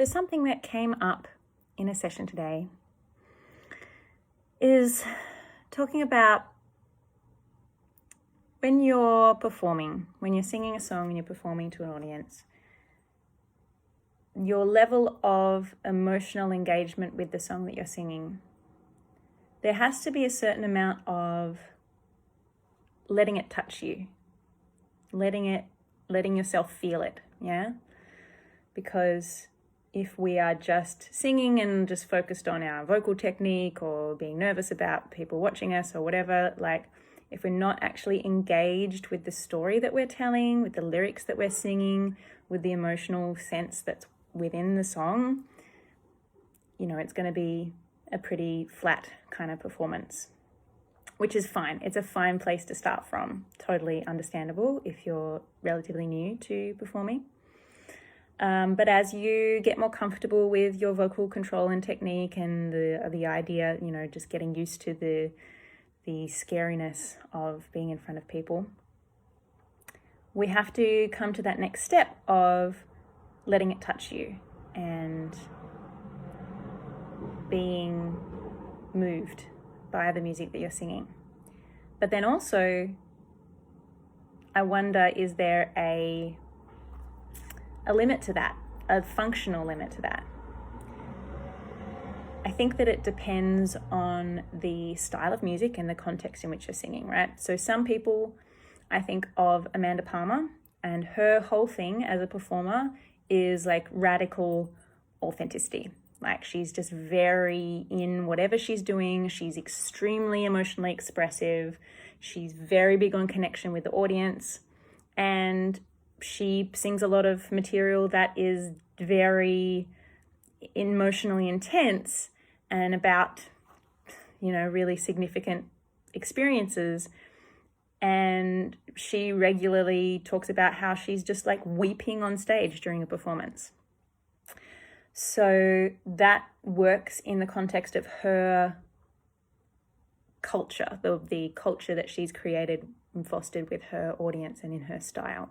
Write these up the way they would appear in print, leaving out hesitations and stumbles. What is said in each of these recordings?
So something that came up in a session today is talking about when you're performing, when you're singing a song and you're performing to an audience, your level of emotional engagement with the song that you're singing. There has to be a certain amount of letting it touch you, letting yourself feel it, yeah? Because if we are just singing and just focused on our vocal technique or being nervous about people watching us or whatever, like if we're not actually engaged with the story that we're telling, with the lyrics that we're singing, with the emotional sense that's within the song, it's going to be a pretty flat kind of performance, which is fine. It's a fine place to start from. Totally understandable if you're relatively new to performing. But as you get more comfortable with your vocal control and technique and the idea, just getting used to the scariness of being in front of people, we have to come to that next step of letting it touch you and being moved by the music that you're singing. But then also, I wonder, is there a limit to that, a functional limit to that? I think that it depends on the style of music and the context in which you're singing, right? So some people, I think of Amanda Palmer, and her whole thing as a performer is like radical authenticity. Like she's just very in whatever she's doing. She's extremely emotionally expressive. She's very big on connection with the audience. And she sings a lot of material that is very emotionally intense and about, really significant experiences. And she regularly talks about how she's just like weeping on stage during a performance. So that works in the context of her culture, the culture that she's created and fostered with her audience and in her style.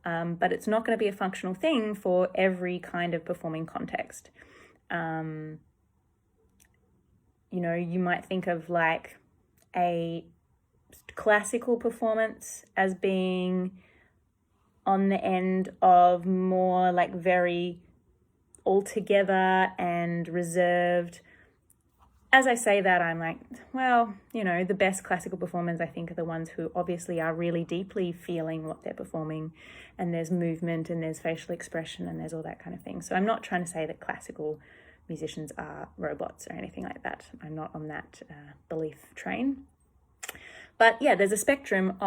But it's not going to be a functional thing for every kind of performing context. You might think of like a classical performance as being on the end of more like very altogether and reserved. As I say that, I'm like, well, the best classical performers, I think, are the ones who obviously are really deeply feeling what they're performing, and there's movement and there's facial expression and there's all that kind of thing. So I'm not trying to say that classical musicians are robots or anything like that. I'm not on that belief train. But yeah, there's a spectrum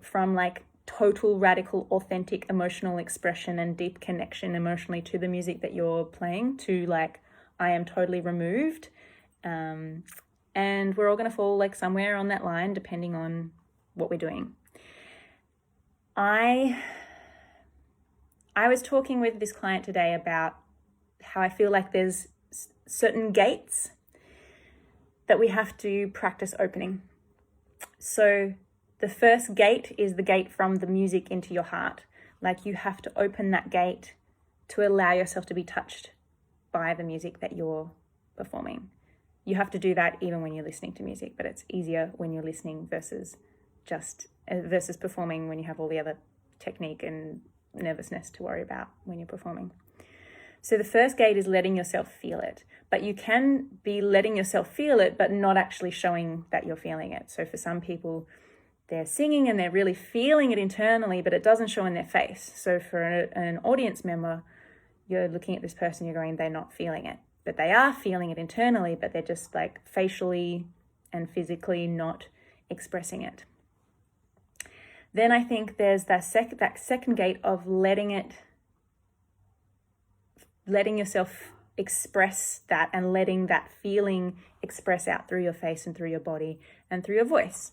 from like total, radical, authentic emotional expression and deep connection emotionally to the music that you're playing to like, I am totally removed. And we're all going to fall like somewhere on that line depending on what we're doing. I was talking with this client today about how I feel like there's certain gates that we have to practice opening. So the first gate is the gate from the music into your heart. Like you have to open that gate to allow yourself to be touched by the music that you're performing. You have to do that even when you're listening to music, but it's easier when you're listening versus performing when you have all the other technique and nervousness to worry about when you're performing. So the first gate is letting yourself feel it, but you can be letting yourself feel it, but not actually showing that you're feeling it. So for some people, they're singing and they're really feeling it internally, but it doesn't show in their face. So for an audience member, you're looking at this person, you're going, they're not feeling it. But they are feeling it internally, but they're just like facially and physically not expressing it. Then I think there's that second gate of letting yourself express that and letting that feeling express out through your face and through your body and through your voice.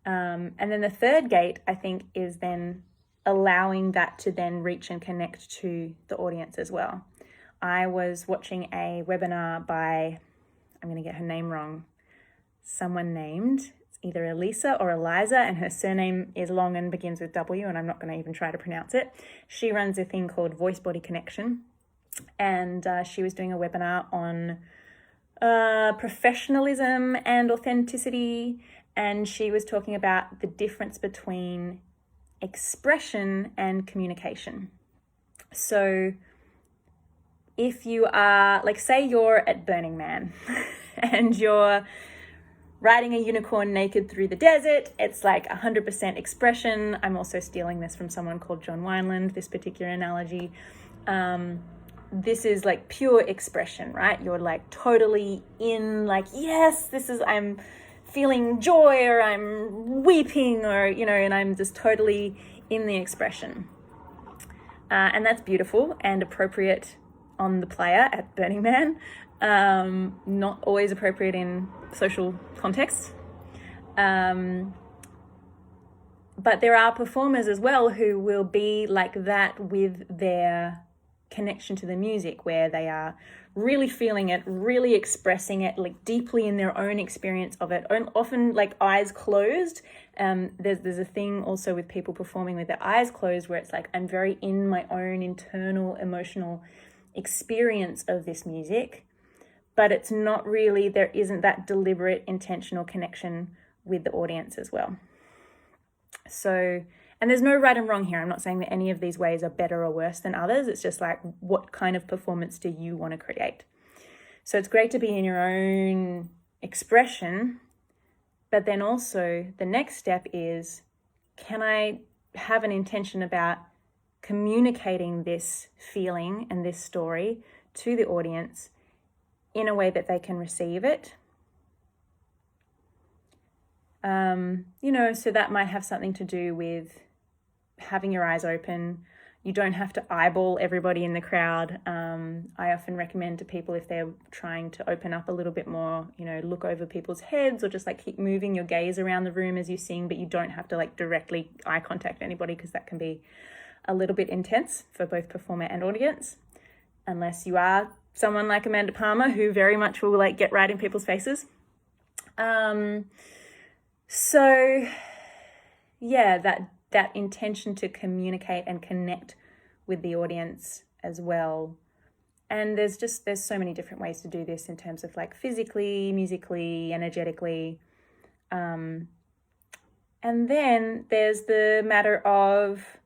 And then the third gate, I think, is then allowing that to then reach and connect to the audience as well. I was watching a webinar by, I'm going to get her name wrong, someone named, it's either Elisa or Eliza, and her surname is long and begins with W, and I'm not going to even try to pronounce it. She runs a thing called Voice Body Connection, and she was doing a webinar on professionalism and authenticity, and she was talking about the difference between expression and communication. So if you are, like, say you're at Burning Man and you're riding a unicorn naked through the desert, it's like 100% expression. I'm also stealing this from someone called John Wineland, this particular analogy. This is like pure expression, right? You're like totally in, like, yes, I'm feeling joy, or I'm weeping, or, and I'm just totally in the expression. And that's beautiful and appropriate on the playa at Burning Man. Not always appropriate in social contexts. But there are performers as well who will be like that with their connection to the music, where they are really feeling it, really expressing it, like deeply in their own experience of it, often like eyes closed. There's a thing also with people performing with their eyes closed where it's like, I'm very in my own internal emotional experience of this music, but it's not really, there isn't that deliberate intentional connection with the audience as well. So, and there's no right and wrong here. I'm not saying that any of these ways are better or worse than others. It's just like, what kind of performance do you want to create? So it's great to be in your own expression, but then also the next step is, can I have an intention about communicating this feeling and this story to the audience in a way that they can receive it? So that might have something to do with having your eyes open. You don't have to eyeball everybody in the crowd. I often recommend to people, if they're trying to open up a little bit more, look over people's heads, or just like keep moving your gaze around the room as you sing, but you don't have to like directly eye contact anybody, because that can be a little bit intense for both performer and audience, unless you are someone like Amanda Palmer, who very much will like get right in people's faces. So yeah, that intention to communicate and connect with the audience as well. And there's so many different ways to do this in terms of like physically, musically, energetically. And then there's the matter of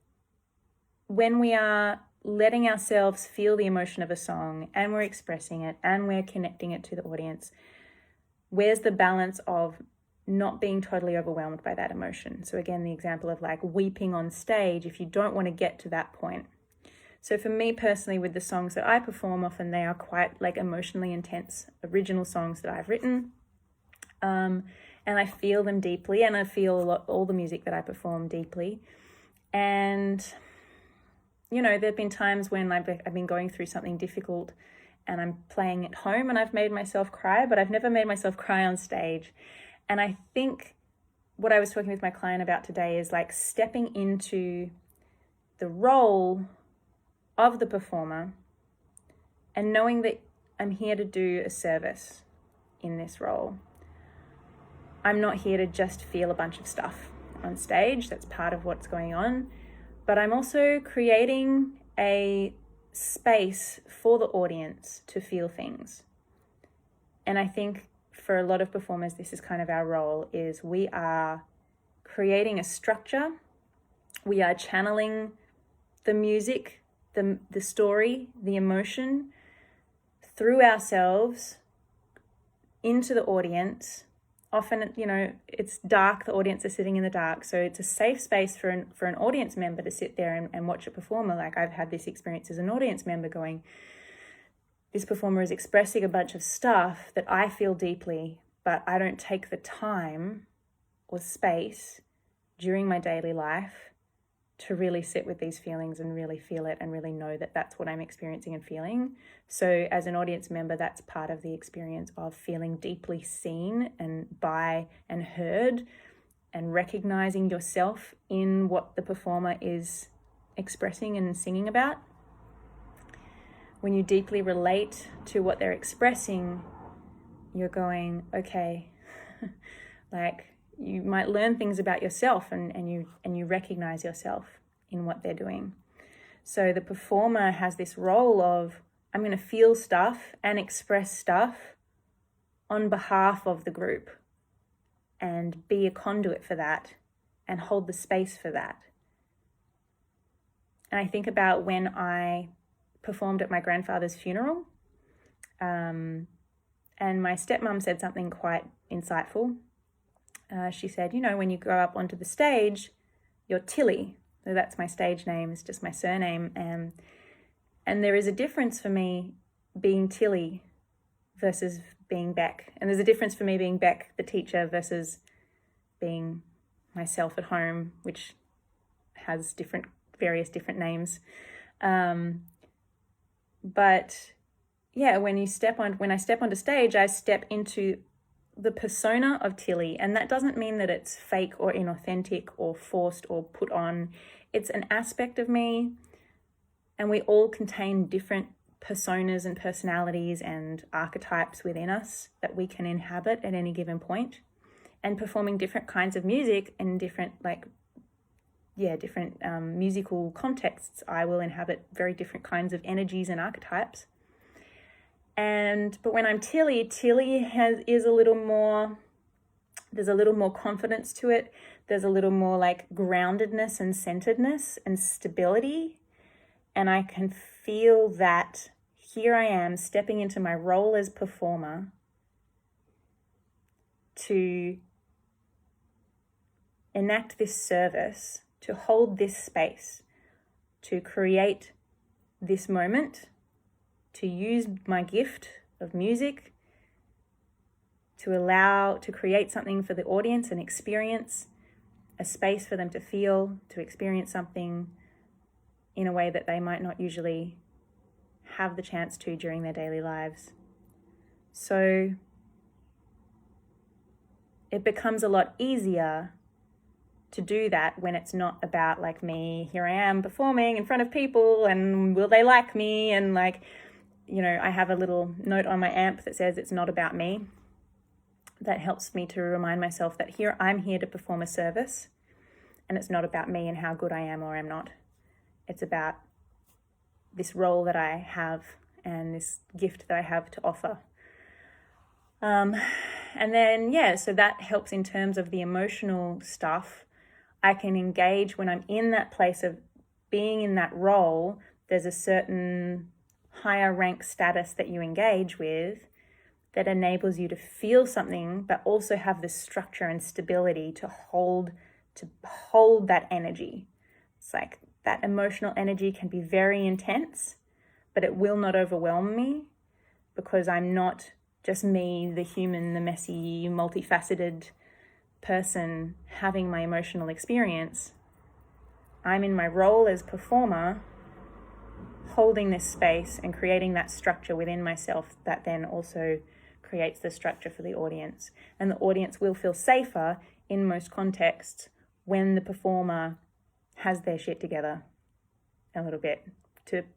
when we are letting ourselves feel the emotion of a song and we're expressing it and we're connecting it to the audience, where's the balance of not being totally overwhelmed by that emotion? So again, the example of like weeping on stage, if you don't want to get to that point. So for me personally, with the songs that I perform, often they are quite like emotionally intense, original songs that I've written. And I feel them deeply, and I feel all the music that I perform deeply. And, there've been times when I've been going through something difficult and I'm playing at home and I've made myself cry, but I've never made myself cry on stage. And I think what I was talking with my client about today is like stepping into the role of the performer and knowing that I'm here to do a service in this role. I'm not here to just feel a bunch of stuff on stage. That's part of what's going on. But I'm also creating a space for the audience to feel things. And I think for a lot of performers, this is kind of our role, is we are creating a structure. We are channeling the music, the story, the emotion through ourselves into the audience. Often, it's dark, the audience is sitting in the dark. So it's a safe space for an audience member to sit there and watch a performer. Like, I've had this experience as an audience member going, this performer is expressing a bunch of stuff that I feel deeply, but I don't take the time or space during my daily life to really sit with these feelings and really feel it and really know that that's what I'm experiencing and feeling. So as an audience member, that's part of the experience of feeling deeply seen and by and heard, and recognizing yourself in what the performer is expressing and singing about. When you deeply relate to what they're expressing, you're going, okay, like you might learn things about yourself and you recognize yourself in what they're doing. So the performer has this role of I'm going to feel stuff and express stuff on behalf of the group and be a conduit for that and hold the space for that. And I think about when I performed at my grandfather's funeral, and my stepmom said something quite insightful. She said, when you go up onto the stage, you're Tilly. So that's my stage name, it's just my surname. And there is a difference for me being Tilly versus being Beck. And there's a difference for me being Beck, the teacher, versus being myself at home, which has various different names. But yeah, when I step onto stage, I step into the persona of Tilly. And that doesn't mean that it's fake or inauthentic or forced or put on. It's an aspect of me. And we all contain different personas and personalities and archetypes within us that we can inhabit at any given point. And performing different kinds of music in different musical contexts, I will inhabit very different kinds of energies and archetypes. But when I'm Tilly is a little more, there's a little more confidence to it. There's a little more like groundedness and centeredness and stability. And I can feel that here I am stepping into my role as performer to enact this service, to hold this space, to create this moment, to use my gift of music to create something for the audience, an experience, a space for them to feel, to experience something in a way that they might not usually have the chance to during their daily lives. So it becomes a lot easier to do that when it's not about like me, here I am performing in front of people and will they like me? And I have a little note on my amp that says it's not about me. That helps me to remind myself that I'm here to perform a service and it's not about me and how good I am or am not. It's about this role that I have and this gift that I have to offer. So that helps in terms of the emotional stuff. I can engage when I'm in that place of being in that role. There's a certain higher rank status that you engage with that enables you to feel something, but also have the structure and stability to hold that energy. It's like that emotional energy can be very intense, but it will not overwhelm me because I'm not just me, the human, the messy, multifaceted person having my emotional experience. I'm in my role as performer, holding this space and creating that structure within myself that then also creates the structure for the audience. And the audience will feel safer in most contexts when the performer has their shit together a little bit.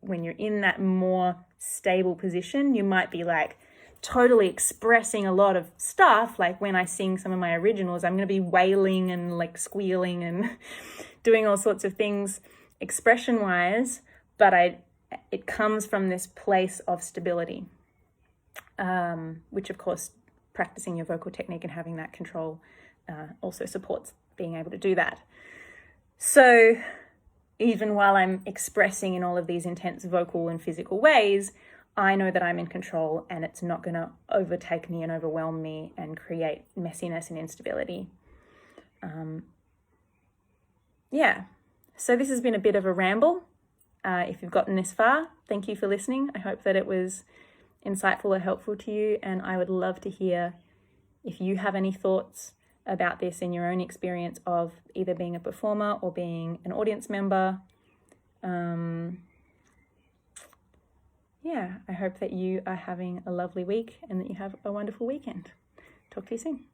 When you're in that more stable position, you might be like totally expressing a lot of stuff. Like when I sing some of my originals, I'm going to be wailing and like squealing and doing all sorts of things expression wise, but it comes from this place of stability, which of course practicing your vocal technique and having that control also supports being able to do that. So even while I'm expressing in all of these intense vocal and physical ways, I know that I'm in control and it's not going to overtake me and overwhelm me and create messiness and instability. So this has been a bit of a ramble. If you've gotten this far, thank you for listening. I hope that it was insightful or helpful to you, and I would love to hear if you have any thoughts about this in your own experience of either being a performer or being an audience member. I hope that you are having a lovely week and that you have a wonderful weekend. Talk to you soon.